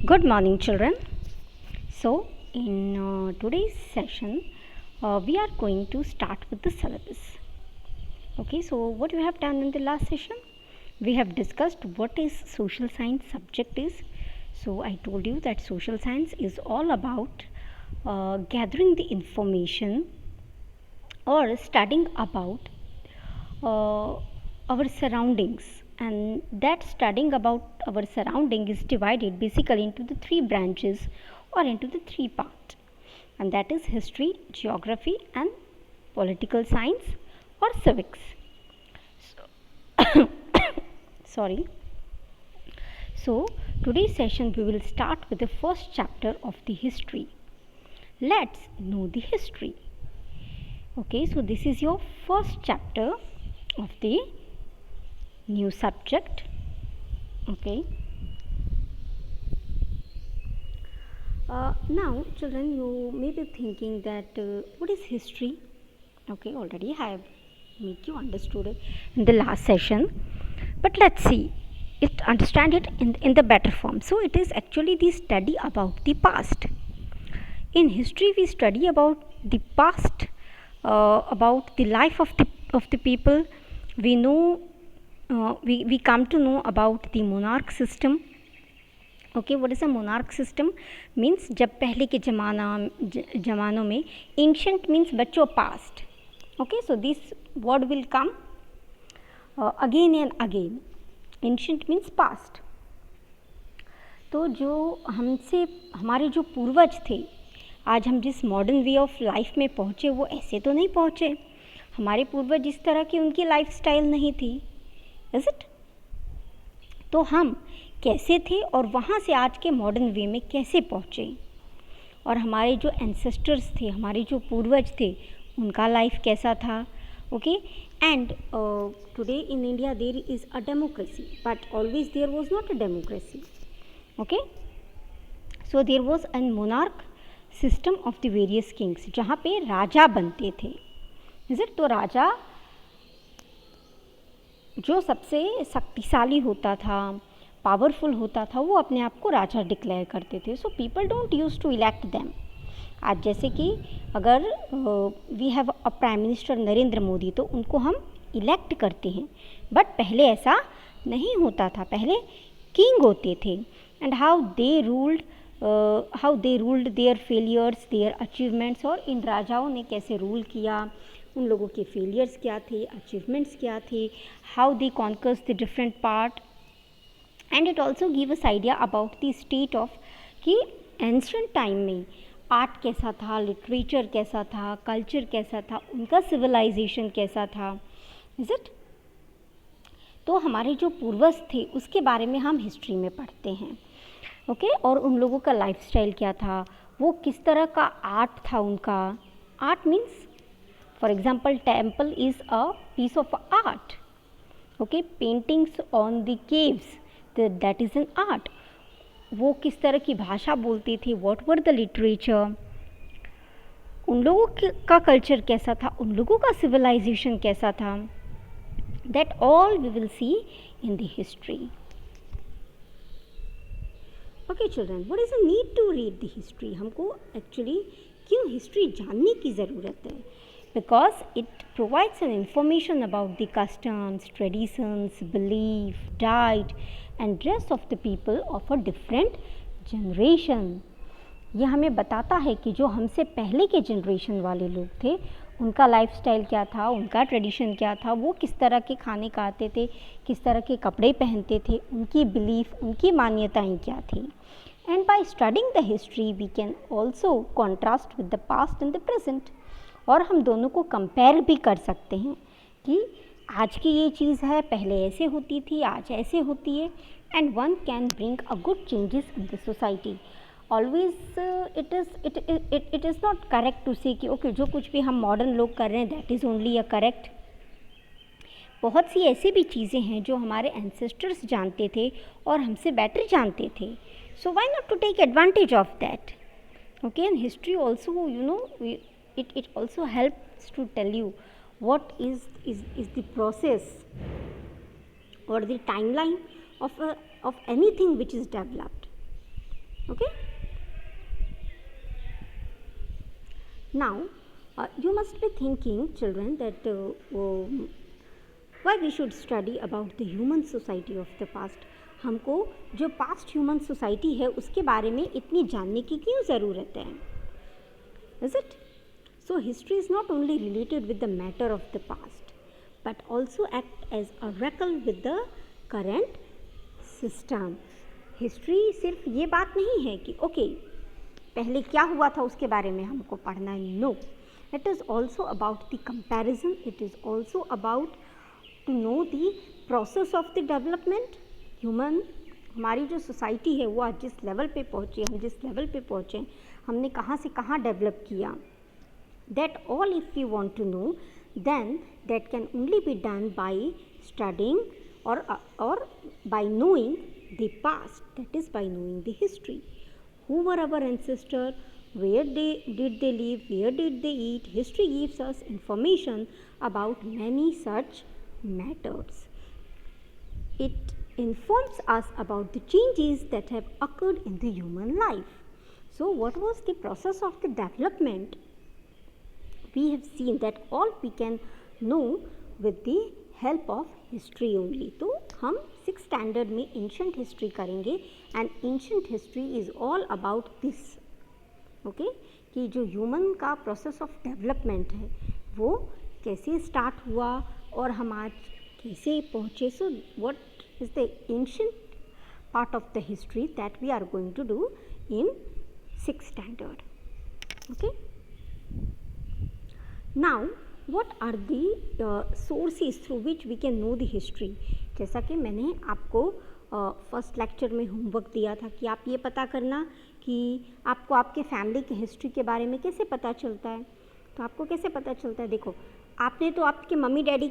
Good morning, children. So, in today's session, we are going to start with the syllabus. Okay, so what we have done in the last session? We have discussed what is social science subject is. So, I told you that social science is all about gathering the information or studying about our surroundings, and that studying about our surrounding is divided basically into the three branches or into the three parts, and that is history, geography, and political science or civics. Sorry. So today's session we will start with the first chapter of the history. Let's know the history. Okay, so this is your first chapter of the new subject. Okay, now children, you may be thinking that what is history? Okay, already I have made you understood it in the last session, but let's see it, understand it in the better form. So it is actually the study about the past. In history we study about the past, about the life of the people. We know, we come to know about the monarch system. Okay, what is a monarch system? Means जब पहले के ज़मानों में, ancient means बच्चों past. Okay, so this word will come again and again. Ancient means past. तो जो हमसे हमारे जो पूर्वज थे, आज हम जिस मॉडर्न वे ऑफ लाइफ में पहुँचे वो ऐसे तो नहीं पहुँचे. हमारे पूर्वज इस तरह की उनकी लाइफ स्टाइल नहीं थी. Is it? तो हम कैसे थे और वहाँ से आज के मॉडर्न वे में कैसे पहुँचे, और हमारे जो एंसेस्टर्स थे, हमारे जो पूर्वज थे, उनका लाइफ कैसा था. Okay, and today in India there is a democracy, but always there was not a democracy. Okay, so there was an monarch system of the various kings, जहाँ पे राजा बनते थे. Is it? तो राजा जो सबसे शक्तिशाली होता था, पावरफुल होता था, वो अपने आप को राजा डिक्लेयर करते थे. So people don't use to elect them. आज जैसे कि अगर we have a prime minister Narendra Modi, तो उनको हम इलेक्ट करते हैं, बट पहले ऐसा नहीं होता था. पहले किंग होते थे, and how they ruled their failures, their achievements. और इन राजाओं ने कैसे रूल किया, उन लोगों के फेलियर्स क्या थे, अचीवमेंट्स क्या थे, how they conquers the different part. And it also give us idea about the state of कि एंशंट टाइम में आर्ट कैसा था, लिटरेचर कैसा था, कल्चर कैसा था, उनका सिविलाइजेशन कैसा था. Is it? तो हमारे जो पूर्वज थे उसके बारे में हम हिस्ट्री में पढ़ते हैं. ओके, और उन लोगों का लाइफस्टाइल क्या था, वो किस तरह का आर्ट था उनका. Art means, for example, temple is a piece of art. Okay, paintings on the caves, that is an art. वो किस तरह की भाषा बोलते थे, व्हाट वर द लिटरेचर, उन लोगों का कल्चर कैसा था, उन लोगों का सिविलाइजेशन कैसा था. That all we will see in the history. Okay children, what is the need to read the history? हमको एक्चुअली क्यों हिस्ट्री जानने की ज़रूरत है? Because it provides an information about the customs, traditions, belief, diet and dress of the people of a different generation. ये हमें बताता है कि जो हमसे पहले के जनरेशन वाले लोग थे, उनका लाइफस्टाइल क्या था, उनका ट्रेडिशन क्या था, वो किस तरह के खाने खाते थे, किस तरह के कपड़े पहनते थे, उनकी बिलीफ, उनकी मान्यताएं क्या थी. And by studying the history we can also contrast with the past and the present. और हम दोनों को कंपेयर भी कर सकते हैं कि आज की ये चीज़ है, पहले ऐसे होती थी, आज ऐसे होती है. And one can bring a good changes in the society. Always it is not correct to say कि ओके जो कुछ भी हम मॉडर्न लोग कर रहे हैं that is only a correct. बहुत सी ऐसी भी चीज़ें हैं जो हमारे एंसेस्टर्स जानते थे और हमसे बेटर जानते थे. So why not to take advantage of that. Okay, and history also, you know, it also helps to tell you what is the process or the timeline of anything which is developed. Okay, now you must be thinking, children, that why we should study about the human society of the past. हमको जो past human society है उसके बारे में इतनी जानने की क्यों ज़रूरत है? Is it? So history is not only related with the matter of the past, but also act as a oracle with the current system. History सिर्फ ये बात नहीं है कि ओके पहले क्या हुआ था उसके बारे में हमको पढ़ना है. No, it is also about the comparison. It is also about to know the process of the development. Human, हमारी जो सोसाइटी है वो आज जिस लेवल पे पहुँची, हम जिस लेवल पे पहुँचे, हमने कहाँ से कहाँ डेवलप किया. That all, if we want to know, then that can only be done by studying or by knowing the past, that is by knowing the history. Who were our ancestors? Where did they live? Where did they eat? History gives us information about many such matters. It informs us about the changes that have occurred in the human life. So what was the process of the development? We have seen that all we can know with the help of history only. तो हम 6th standard में ancient history करेंगे and ancient history is all about this. Okay, कि जो human का process of development है वो कैसे स्टार्ट हुआ और हम आज कैसे पहुँचे. So what is the ancient part of the history that we are going to do in 6th standard. Okay, now what are the sources through which we can know the history. जैसा कि मैंने आपको first lecture में homework दिया था कि आप ये पता करना कि आपको आपके फैमिली के हिस्ट्री के बारे में कैसे पता चलता है. तो आपको कैसे पता चलता है? देखो, आपने तो आपके मम्मी डैडी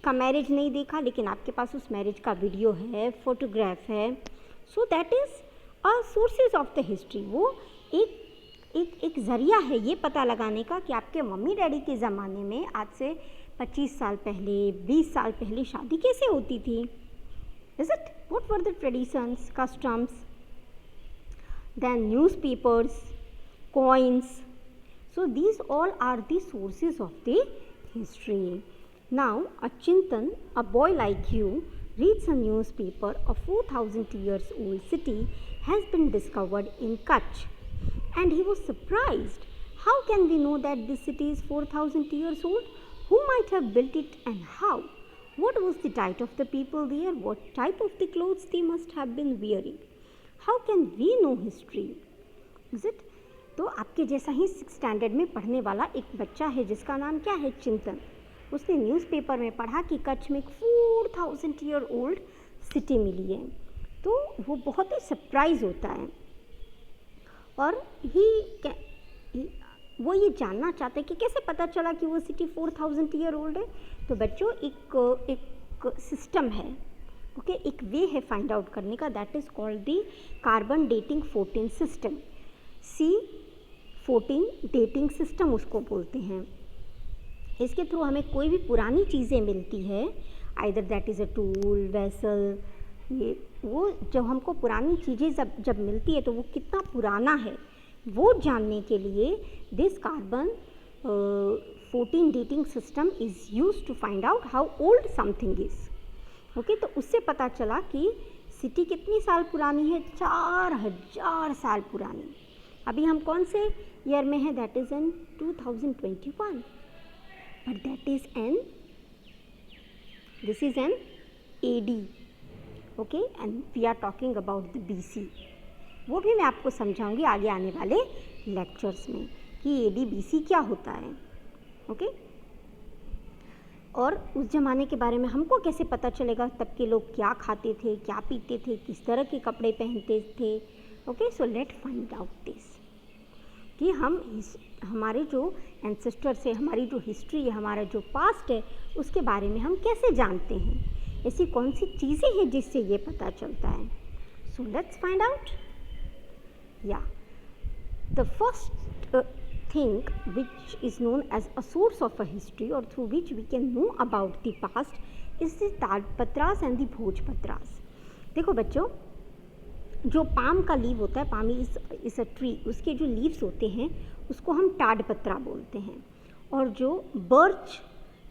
का मैरिज नहीं देखा, लेकिन आपके पास उस मैरिज का वीडियो है, फोटोग्राफ है. सो that is a sources of the history. वो एक ज़रिया है ये पता लगाने का कि आपके मम्मी डैडी के ज़माने में आज से 25 साल पहले, 20 साल पहले शादी कैसे होती थी. Is it? What were the traditions, customs, then newspapers, coins. So these all are the sources of the history. Now a Chintan, a boy like you, reads a newspaper. A 4,000 years old city has been discovered in Kutch. And he was surprised. How can we know that this city is 4,000 years old? Who might have built it and how? What was the diet of the people there? What type of the clothes they must have been wearing? How can we know history? Is it? तो आपके जैसा ही 6th standard में पढ़ने वाला एक बच्चा है जिसका नाम क्या है? चिंतन. उसने न्यूज़पेपर में पढ़ा कि कच्छ में एक 4,000 ईयर ओल्ड सिटी मिली है. तो वो बहुत ही सरप्राइज होता है और वो ये जानना चाहते हैं कि कैसे पता चला कि वो सिटी 4,000 ईयर ओल्ड है. तो बच्चों एक सिस्टम है, ओके, एक वे है फाइंड आउट करने का. That is called the carbon dating 14 system. C14 dating system उसको बोलते हैं. इसके थ्रू हमें कोई भी पुरानी चीज़ें मिलती है, either that is a tool, vessel, ये वो जब हमको पुरानी चीज़ें जब मिलती है तो वो कितना पुराना है वो जानने के लिए this carbon 14 dating system is use to find out how old something is. Okay, तो उससे पता चला कि सिटी कितनी साल पुरानी है? 4,000 साल पुरानी. अभी हम कौन से ईयर में हैं? That is in 2021. But that is an, this is an AD. Okay, and we are talking about the BC. वो भी मैं आपको समझाऊंगी आगे आने वाले लेक्चर्स में कि AD BC क्या होता है. ओके, और उस ज़माने के बारे में हमको कैसे पता चलेगा तब के लोग क्या खाते थे, क्या पीते थे, किस तरह के कपड़े पहनते थे. Okay, so let find out this कि हम हमारे जो एंसेस्टर्स है, हमारी जो हिस्ट्री है, हमारा जो पास्ट है, उसके बारे में हम कैसे जानते हैं. ऐसी कौन सी चीज़ें हैं जिससे ये पता चलता है. So let's find out. Yeah the first thing which is known as a source of a history और through which we can know about the past is the talpatras and the bhojpatras. देखो बच्चों, जो पाम का लीव होता है, palm is a tree, उसके जो leaves होते हैं उसको हम टाडपत्रा बोलते हैं। और जो बर्च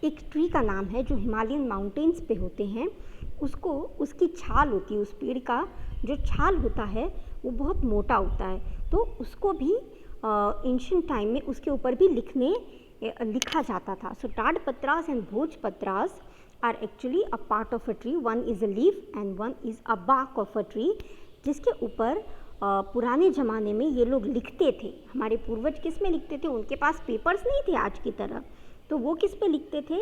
एक ट्री का नाम है जो हिमालयन माउंटेन्स पे होते हैं, उसको उसकी छाल होती है, उस पेड़ का जो छाल होता है वो बहुत मोटा होता है, तो उसको भी एंशिएंट टाइम में उसके ऊपर भी लिखा जाता था। So tadpatras and bhojpatras are actually a part of a tree, one is a leaf and one is a bark of a tree, जिसके ऊपर पुराने ज़माने में ये लोग लिखते थे। हमारे पूर्वज किस में लिखते थे? उनके पास पेपर्स नहीं थे आज की तरह, तो वो किस पे लिखते थे?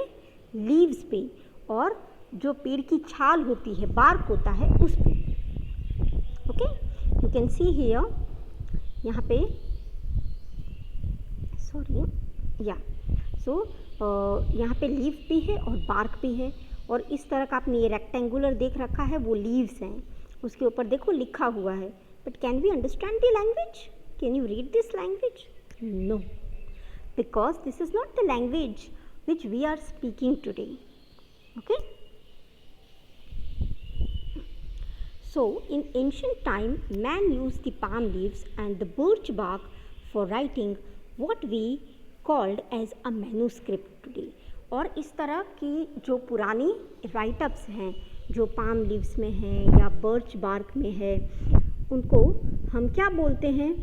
लीव्स पे, और जो पेड़ की छाल होती है, बार्क होता है, उस पे। Okay, you can see here, यहाँ पे सॉरी या सो यहाँ पे लीफ भी है और बार्क भी है, और इस तरह का आपने ये रेक्टेंगुलर देख रखा है, वो लीव्स हैं, उसके ऊपर देखो लिखा हुआ है। But can we understand the language? Can you read this language? No, because this is not the language which we are speaking today. Okay, so in ancient time man used the palm leaves and the birch bark for writing what we called as a manuscript today. और इस तरह की जो पुरानी write-ups हैं जो palm leaves में हैं या बर्च बार्क में है, उनको हम क्या बोलते हैं?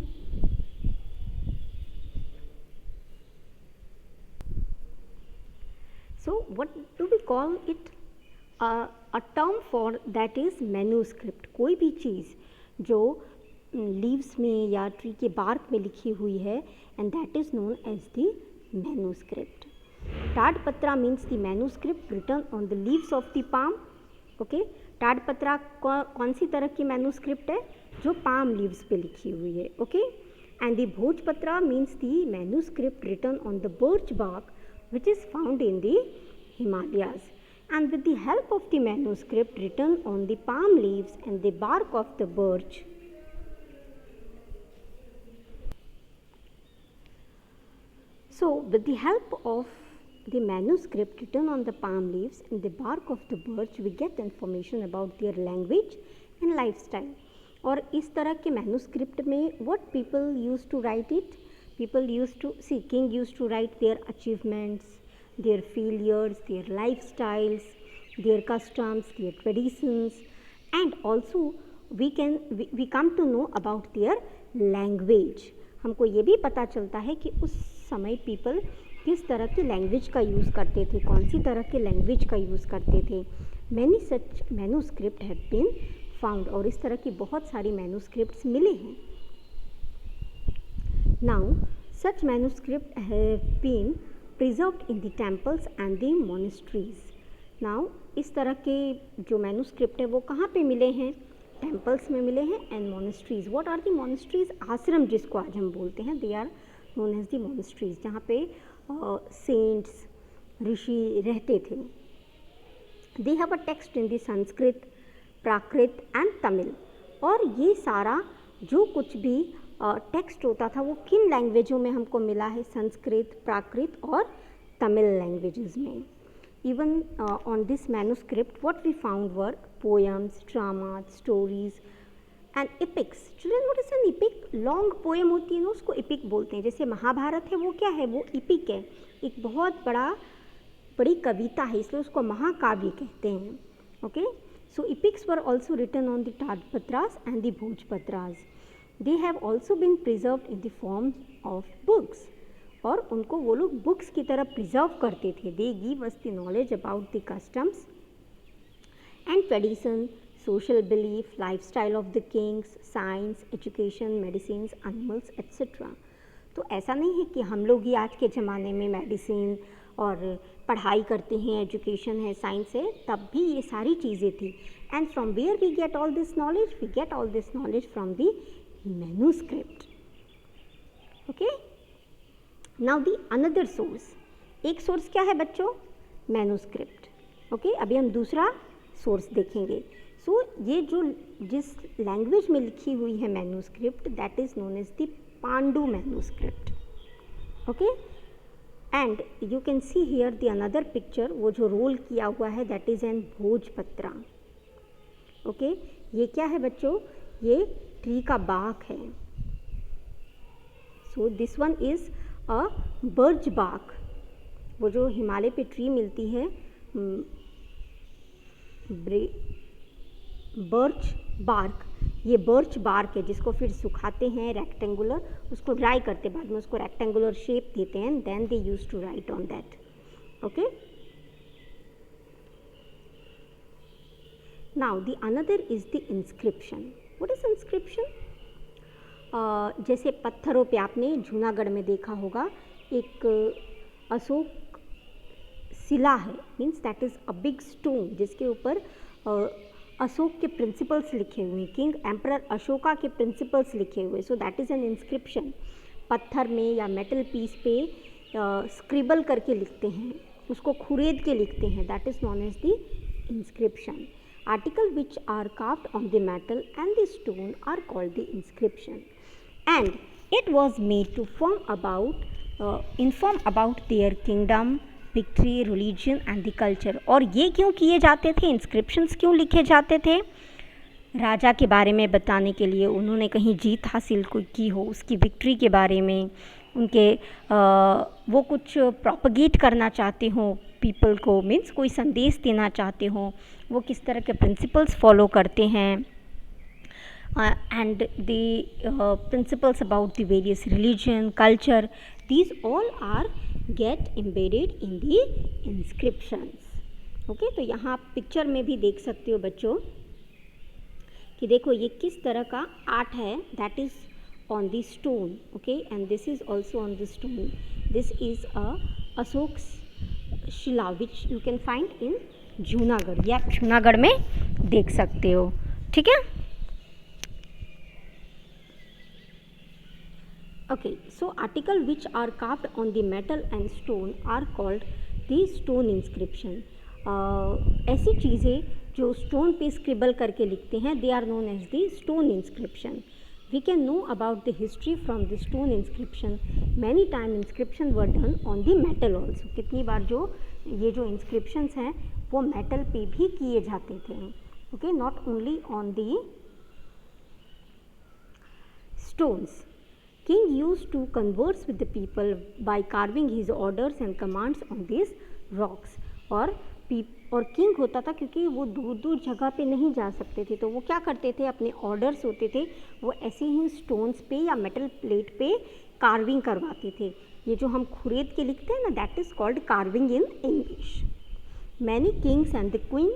So what do we call it? A term for that is manuscript. कोई भी चीज़ जो लीव्स में या ट्री के बार्क में लिखी हुई है, and that is known as the manuscript. टाडपत्रा means the manuscript written on the leaves of the palm. Okay, टाडपत्रा कौन सी तरह की मैन्यूस्क्रिप्ट है? जो पाम लीव्स पे लिखी हुई है. Okay, and the भोजपत्रा means the manuscript written on the birch bark which is found in the Himalayas. And with the help of the manuscript written on the palm leaves and the bark of the birch, so with the help of the manuscript written on the palm leaves and the bark of the birch, we get information about their language and lifestyle. और इस तरह के manuscript में what people used to write it? People used to see, king used to write their achievements, their failures, their lifestyles, their customs, their traditions, and also we come to know about their language. हमको ये भी पता चलता है कि उस समय people किस तरह की लैंग्वेज का यूज़ करते थे, कौन सी तरह के लैंग्वेज का यूज़ करते थे. Many such manuscripts have been found, और इस तरह की बहुत सारी मैन्यूस्क्रिप्ट्स मिले हैं. Now such manuscripts have been preserved in the temples and the monasteries. Now इस तरह के जो मैन्यूस्क्रिप्ट है वो कहाँ पे मिले हैं? टेम्पल्स में मिले हैं and monasteries. What are the monasteries? आश्रम जिसको आज हम बोलते हैं, they are known as the monasteries, जहाँ पे सेंट्स ऋषि रहते थे. They have a text in the Sanskrit, Prakrit and Tamil. और ये सारा जो कुछ भी टेक्स्ट होता था वो किन लैंग्वेजों में हमको मिला है? संस्कृत, प्राकृत और तमिल लैंग्वेजेस में. Even on this manuscript, what we found were poems, dramas, stories, and epics. Children, what is an epic? Long poem होती है ना, उसको epic बोलते हैं. जैसे महाभारत है, वो क्या है? वो epic है, एक बहुत बड़ी कविता है, इसलिए उसको महाकाव्य कहते हैं. Okay, so epics were also written on the Tadpatras and the Bhojpatras. They have also been preserved in the form of books. और उनको वो लोग बुक्स की तरह प्रिजर्व करते थे. They give us the knowledge about the customs and tradition, social belief, life style of the Kings, science, education, medicine, animals etcetera. तो ऐसा नहीं है कि हम लोग ही आज के ज़माने में मेडिसिन और पढ़ाई करते हैं, एजुकेशन है, साइंस है, तब भी ये सारी चीज़ें थी. And from where we get all this knowledge? We get all this knowledge from the manuscript. Okay, now the another source. एक सोर्स क्या है बच्चों? मैन्यूस्क्रिप्ट. ओके, अभी हम दूसरा सोर्स देखेंगे. सो ये जो जिस लैंग्वेज में लिखी हुई है manuscript, that is known as the Pandu manuscript. Okay, and you can see here the another picture. वो जो रोल किया हुआ है that is an bhojpatra. Okay, ये क्या है बच्चों? ये ट्री का बाक है. So this one is a birch bark. वो जो हिमालय पे ट्री मिलती है बर्च बार्क, ये बर्च बार्क है जिसको फिर सुखाते हैं रेक्टेंगुलर, उसको ड्राई करते बाद में उसको रेक्टेंगुलर शेप देते हैं, then they use to write on that. Okay. Now the another is the inscription. What is inscription? जैसे पत्थरों पे आपने जूनागढ़ में देखा होगा एक अशोक शिला है, means that is a big stone जिसके ऊपर अशोक के प्रिंसिपल्स लिखे हुए, किंग एम्परर अशोका के प्रिंसिपल्स लिखे हुए. सो दैट इज़ एन इंस्क्रिप्शन. पत्थर में या मेटल पीस पे स्क्रिबल करके लिखते हैं, उसको खुरेद के लिखते हैं, that is known as the inscription. Article which are carved on the metal and the stone are called the inscription, and it was made to inform about their kingdom, victory, religion and the culture. और ये क्यों किए जाते थे, inscriptions क्यों लिखे जाते थे? राजा के बारे में बताने के लिए, उन्होंने कहीं जीत हासिल की हो, उसकी विक्ट्री के बारे में, उनके वो कुछ प्रोपगेट करना चाहते हो पीपल को, मीन्स कोई संदेश देना चाहते हो, वो किस तरह के प्रिंसिपल्स फॉलो करते हैं, and the principles about the various religion, culture, these all are get embedded in the inscriptions. Okay. तो यहाँ आप पिक्चर में भी देख सकते हो बच्चों कि देखो ये किस तरह का आर्ट है, that is on the stone. Okay, and this is also on the stone. This is a Ashok Shila which you can find in Junagadh. ये आप जूनागढ़ में देख सकते हो. ठीक है. Okay, so article which are carved on the metal and stone are called the stone inscription. ऐसी चीज़ें जो स्टोन पे स्क्रिबल करके लिखते हैं, they are known as the stone inscription. We can know about the history from the stone inscription. Many time inscription were done on the metal also. कितनी बार जो ये जो inscriptions हैं वो metal पे भी किए जाते थे. Okay, not only on the stones. King used to converse with the people by carving his orders and commands on these rocks. और किंग होता था क्योंकि वो दूर दूर जगह पे नहीं जा सकते थे, तो वो क्या करते थे, अपने ऑर्डर्स होते थे वो ऐसे ही स्टोन्स पे या मेटल प्लेट पे कार्विंग करवाते थे. ये जो हम खुरेद के लिखते हैं ना, that is called carving in English. Many Kings and the queen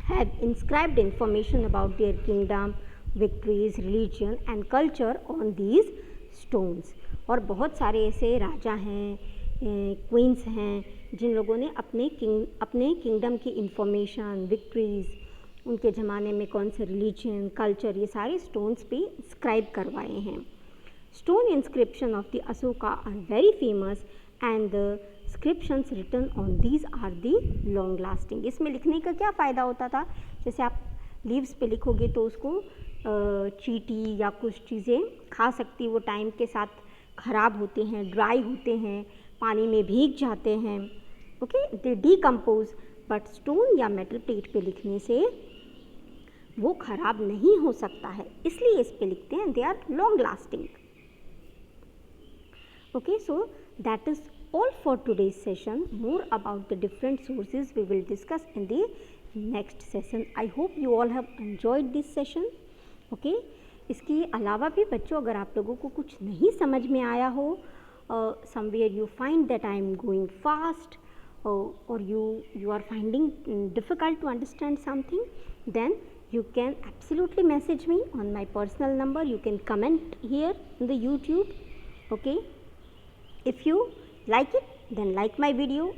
have inscribed information about their kingdom, victories, religion and culture on these stones. और बहुत सारे ऐसे राजा हैं, क्वींस हैं, जिन लोगों ने अपने किंगडम की इंफॉर्मेशन, विक्ट्रीज, उनके ज़माने में कौन से रिलीजन, कल्चर, ये सारे स्टोन्स पे स्क्राइब करवाए हैं. Stone inscription of the Ashoka are very famous and the scriptions written on these are the long lasting. इसमें लिखने का क्या फ़ायदा होता था, जैसे आप लीव्स पे लिखोगे तो उसको चींटी या कुछ चीज़ें खा सकती, वो टाइम के साथ ख़राब होते हैं, ड्राई होते हैं, पानी में भीग जाते हैं. Okay, they decompose. But stone या मेटल प्लेट पे लिखने से वो ख़राब नहीं हो सकता है, इसलिए इस पे लिखते हैं, they are long lasting. Okay, so that is all for today's session. More about the different sources we will discuss in the next session. I hope you all have enjoyed this session. Okay, इसके अलावा भी बच्चों अगर आप लोगों को कुछ नहीं समझ में आया हो, somewhere you find that I am going fast, or you are finding difficult to understand something, then you can absolutely message me on my personal number. You can comment here in the YouTube. Okay, if you like it, then like my video,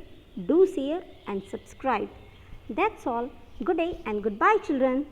do share and subscribe. That's all. Good day and goodbye, children.